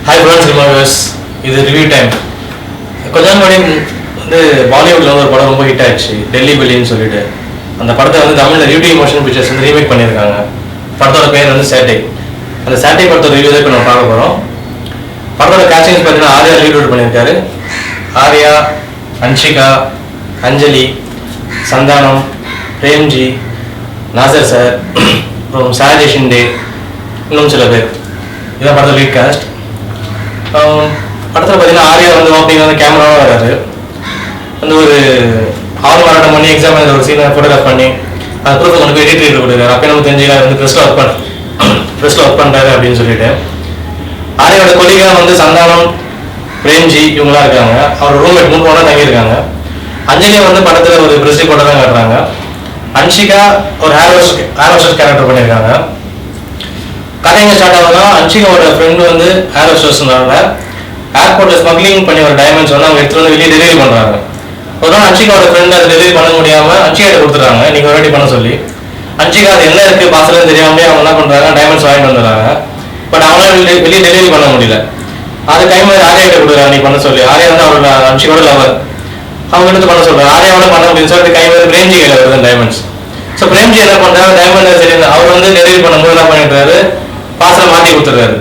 Hi friends, reviewers. இது review time. கொஞ்ச நாள் முன்னாடி வந்து பாலிவுட்ல ஒரு படம் ரொம்ப ஹிட் ஆயிடுச்சு, டெல்லி பெல்லின்னு சொல்லிட்டு. அந்த படத்தை வந்து தமிழ்ல யூடி மோஷன் பிக்சர்ஸ் வந்து ரீமேக் பண்ணியிருக்காங்க. படத்தோட பேர் வந்து சேட்டை. அந்த சேட்டை படத்தோட ரிவ்யூ தான் இப்போ நம்ம பார்க்க போகிறோம். படத்தோட கேஸ்டிங்ஸ் பார்த்தீங்கன்னா ஆர்யா லீட் அவுட் பண்ணியிருக்காரு. ஆர்யா, அன்ஷிகா, அஞ்சலி, சந்தானம், பிரேம்ஜி, நாசர் சார், அப்புறம் சாஜி ஷிண்டே, இன்னும் சில பேர். இதான் படத்தோட லீட் காஸ்ட். படத்தில் பார்த்தீங்கன்னா ஆர்யா வந்து ஓப்பனிங் வந்து கேமராவாக வராது. வந்து ஒரு ஆறு மாறாட்டம் பண்ணி எக்ஸாம் ஒரு சீனை ஃபோட்டோகிராஃப் பண்ணி அது ப்ரூஃப் கொண்டு போய் எடிட்டர் கொடுக்குறாரு. அப்போ நம்ம தெரிஞ்சுக்கலாம் வந்து ப்ரெஸ்ஸில் ஒர்க் பண்ணுறாரு அப்படின்னு சொல்லிட்டு. ஆர்யாவோட கொலிகா வந்து சந்தானம், பிரேம்ஜி இவங்களாம் இருக்காங்க. அவர் ரூம்மேட் 3 போனால் தங்கியிருக்காங்க. அஞ்சலியை வந்து படத்தில் ஒரு ப்ரெஸ் ரிப்போர்ட்டர் தான் காட்டுறாங்க. அன்ஷிகா ஒரு ஹேர் ஹோஸ்டஸ் கேரக்டர் பண்ணியிருக்காங்க. கதைங்க ஸ்டார்ட் ஆகுதுன்னா அன்ஷிகாவோட ஃப்ரெண்டு வந்து ஹேர் ஹோஸ்டஸ்னால ஏர்போர்ட்டில் ஸ்மக்லிங் பண்ணி ஒரு டைமண்ட்ஸ் வந்து அவங்க எடுத்துகிட்டு வந்து வெளியே டெலிவரி பண்ணுறாங்க. ஒரு நாள் அன்ஷிகாவோட ஃப்ரெண்டு அதை டெலிவரி பண்ண முடியாமல் அன்ஷிகாட்ட கொடுத்துறாங்க, நீங்கள் ரெடி பண்ண சொல்லி. அன்ஷிகா அது என்ன இருக்குது பாசலும் தெரியாமலே அவங்க என்ன பண்ணுறாங்க, டைமண்ட்ஸ் வாங்கிட்டு வந்துடுறாங்க. பட் அவங்களால வெளியே டெலிவரி பண்ண முடியல. அது டைம் ஆர்யாட்ட கொடுக்குறாங்க நீ பண்ண சொல்லி. ஆர்யா வந்து அவரோட அன்ஷிகாவோட லவர், அவங்க எடுத்து பண்ண சொல்கிறாங்க. ஆர்யாவோட பண்ண முடியும்னு சொல்லிட்டு கை வந்து பிரேம்ஜி கையில் வருது டைமண்ட்ஸ். ஸோ பிரேம்ஜி என்ன பண்ணுறாங்க, டைமண்ட் சரி அவர் வந்து டெலிவரி பண்ணும்போது என்ன பண்ணிடுறாரு, பார்சலை மாற்றி கொடுத்துட்றாரு.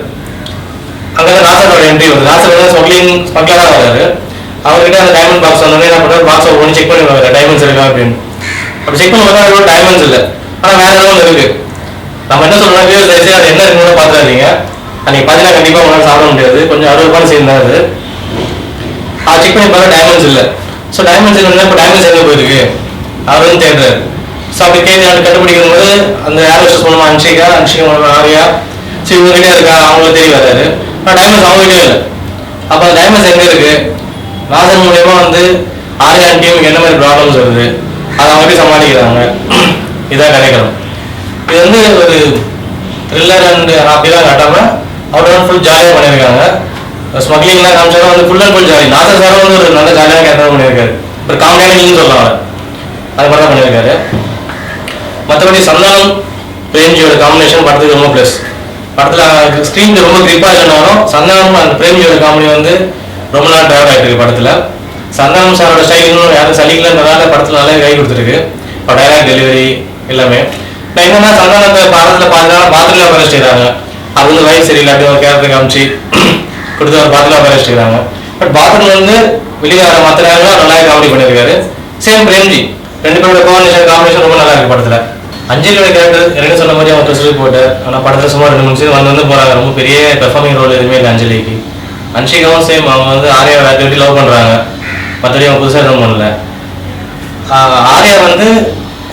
அங்கே தான் நாசரோட என்ட்ரி வருது. நாசர் வந்து ஸ்மக்லராக வராரு. அவர்கிட்ட அந்த டைமண்ட் பாக்ஸ் வந்தோடனே என்ன பண்ணுறாரு, பாக்ஸை ஒன்று செக் பண்ணி பார்க்குறாரு டைமண்ட்ஸ் இருக்கா அப்படின்னு. அப்படி செக் பண்ணி பார்த்தா டைமண்ட்ஸ் இல்லை, ஆனால் வேற ஏதாவது ஒன்று இருக்குது. நம்ம என்ன சொல்கிறோம், அது என்ன இருக்குன்னு பார்த்துறாதீங்க. அன்றைக்கி பார்த்தீங்கன்னா கண்டிப்பாக உங்களால் சாப்பிட முடியாது, கொஞ்சம் 60 ரூபாய் சேர்ந்தா அது. அது செக் பண்ணி பார்த்தா டைமண்ட்ஸ் இல்லை. ஸோ டைமண்ட்ஸ் இல்லைன்னா இப்போ டைமண்ட்ஸ் எங்கே போயிருக்கு அவர் வந்து தேடுறாரு. ஸோ அப்படி கண்டுபிடிக்கும் போது அந்த ஏர் ஹோஸ்டஸ் மூலமாக அன்ஷிகா ஆர்யா சரி இவங்ககிட்டே இருக்கா அவங்களுக்கு தெரிய வராது. ஆனால் டைமண்ட்ஸ் அவங்ககிட்டே இல்லை. அப்போ அந்த டைமண்ட்ஸ் எங்கே இருக்கு, நாசர் மூலயமா வந்து ஆர்யா டீமுக்கு என்ன மாதிரி ப்ராப்ளம்ஸ் வருது அதை அவங்ககிட்ட சமாளிக்கிறாங்க. இதான் கதைக்களம். இது வந்து ஒரு த்ரில்லர் அண்ட் அப்படிலாம் காட்டாமல் அவரோட ஃபுல் ஜாலியாக பண்ணியிருக்காங்க. ஸ்மக்லிங்லாம் காமிச்சாலும் வந்து full and full jolly. Nassar சாரும் வந்து ஒரு நல்ல ஜாலியாக கேரக்டர் பண்ணியிருக்காரு. ஒரு காமெடியான இல்லைன்னு சொல்லலாம், அது மாதிரி தான் பண்ணியிருக்காரு. மற்றபடி சந்தானம் பிரேம்ஜியோட காம்பினேஷன் படத்துக்கு ரொம்ப ப்ளஸ். படத்தில் ஸ்க்ரீன் ரொம்ப கிரிப்பாக இல்லைனாலும் சந்தானம் அந்த பிரேம்ஜியோட காமெடி வந்து ரொம்ப நாள் ட்ராவல் ஆகிட்டு இருக்கு படத்தில். சந்தானம் சாரோட ஸ்டைல் இன்னும் யாரும் சலிக்கலன்றதால படத்தில் நல்லா கை கொடுத்துருக்கு. இப்போ டைலாக் டெலிவரி எல்லாமே. நான் என்னன்னா சந்தானத்தை படத்தில் பார்த்தீங்கன்னா பாத்ரூமில் உட்கார வச்சுக்கிறாங்க. அது வந்து வயசு சரியில்லை அப்படி ஒரு கேரக்டர் காமிச்சு கொடுத்து ஒரு பாத்ரூமில் உட்கார வச்சுக்கிறாங்க. பட் பாத்ரூம் வந்து வெளியே வர மற்ற நேரம் நல்லா காமெடி பண்ணியிருக்காரு. சேம் பிரேம்ஜி ரெண்டு பேரோட காம்பினேஷன் ரொம்ப நல்லா இருக்கு படத்தில். அஞ்சலியோட கேரக்டர் எனக்கு சொன்ன மாதிரி அவங்க சொல்லி போட்டு, ஆனால் படத்தில் சும்மா 2-3 சீன் வந்து போகிறாங்க. ரொம்ப பெரிய பெர்ஃபார்மிங் ரோல் எதுவுமே இல்லை அஞ்சலிக்கு. அன்ஷிகாவும் சேம் அவங்க வந்து ஆர்யா ஆக்டிவிட்டி லவ் பண்ணுறாங்க, மற்றபடி அவங்க புதுசாக எதுவும் பண்ணல. ஆர்யா வந்து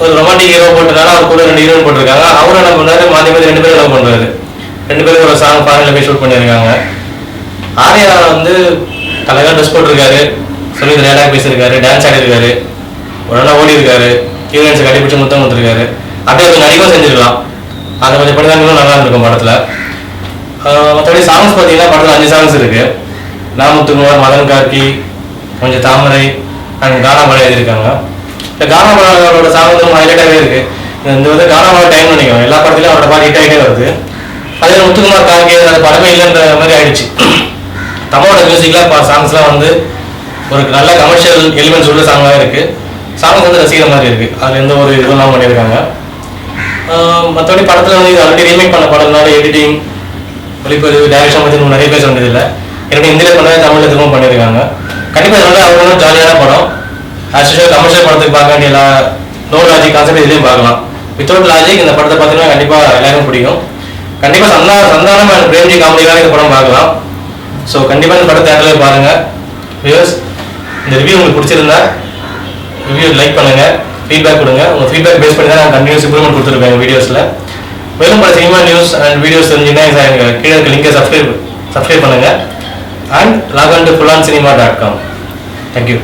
ஒரு ரொமான்டிக் ஹீரோ போட்டதுனால அவர் கூட 2 ஹீரோயின் போட்டிருக்காங்க. அவரும் என்ன பண்ணுறாரு, மாற்றி மாற்றி 2 பேரும் லவ் பண்ணுறாரு. 2 பேரும் ஒரு சாங் ஃபாரினில் போய் ஷூட் பண்ணியிருக்காங்க. ஆர்யா வந்து கலகாக ட்ரெஸ் போட்டிருக்காரு, சொல்லி டைலாக் பேசியிருக்காரு, டான்ஸ் ஆடிருக்காரு, உடனே ஓடி இருக்காரு, ஹீரோயின்ஸை கட்டிப்பிடிச்சு முத்தம் கொடுத்துருக்காரு. அப்படியே கொஞ்சம் நடிகவும் செஞ்சுருக்கலாம். அதை கொஞ்சம் பண்ணி தான் இன்னும் நல்லா இருந்திருக்கும் படத்தில். மற்றபடி சாங்ஸ் பார்த்தீங்கன்னா படத்தில் 5 சாங்ஸ் இருக்குது. நாமுத்துக்குமார், மதன் கார்கி, கொஞ்சம் தாமரை அண்ட் கானாமலை எழுதியிருக்காங்க. இந்த கானாமலோட சாங் வந்து ரொம்ப ஹைலைட்டாகவே இருக்குது. இந்த வந்து கானாமலை டைம் நினைக்கிறோம், எல்லா படத்துலையும் அவரோட பாட்டு ஹிட் ஆகிட்டே வருது. அதே முத்துக்குமார் கார்கி அந்த படமே இல்லைன்ற மாதிரி ஆயிடுச்சு. தமிழோட மியூசிக்லாம் சாங்ஸ்லாம் வந்து ஒரு நல்ல கமர்ஷியல் எலிமெண்ட்ஸ் உள்ள சாங்காக இருக்குது. சாங்ஸ் வந்து ரசிக்கிற மாதிரி இருக்குது, அதில் எந்த ஒரு இதெல்லாம் பண்ணியிருக்காங்க. மற்றபடி படத்தில் வந்து இது ஆல்ரெடி ரீமேக் பண்ண படம்னால எடிட்டிங் ஒளிப்பதிவு டைரக்ஷன் பற்றி நிறைய பேச வேண்டியதில்லை. எனக்கு இந்தியில் பண்ணால் தமிழில் திரும்ப பண்ணியிருக்காங்க. கண்டிப்பாக இது வந்து அவ்வளோ ஜாலியான படம். ஆஸ் யூஷுவல் கமர்ஷியல் படத்துக்கு பார்க்க வேண்டிய எல்லா நோ லாஜிக் கான்செப்ட் இதுலேயும் பார்க்கலாம். வித்தவுட் லாஜிக் இந்த படத்தை பார்த்தீங்கன்னா கண்டிப்பாக எல்லாருக்கும் பிடிக்கும். கண்டிப்பாக சந்தானம் அண்ட் பிரேம்ஜி காமெடிக்காக இந்த படம் பார்க்கலாம். ஸோ கண்டிப்பாக இந்த படம் தேட்டரில் பாருங்கள். வியூவர்ஸ், இந்த ரிவ்யூ உங்களுக்கு பிடிச்சிருந்தா ரிவ்யூ லைக் பண்ணுங்கள், ஃபீட்பேக் கொடுங்க. உங்கள் ஃபீட்பேக் பேஸ் பண்ணி தான் நான் கண்டினியூஸ் இம்ப்ரூவ்மெண்ட் கொடுத்துருப்பேன் வீடியோஸில். மேலும் பல சினிமா நியூஸ் அண்ட் வீடியோஸ் தெரிஞ்சுன்னா கீழே இருக்க லிங்கை சப்ஸ்கிரைப் பண்ணுங்கள். And lock on to fullaancinema.com. Thank you.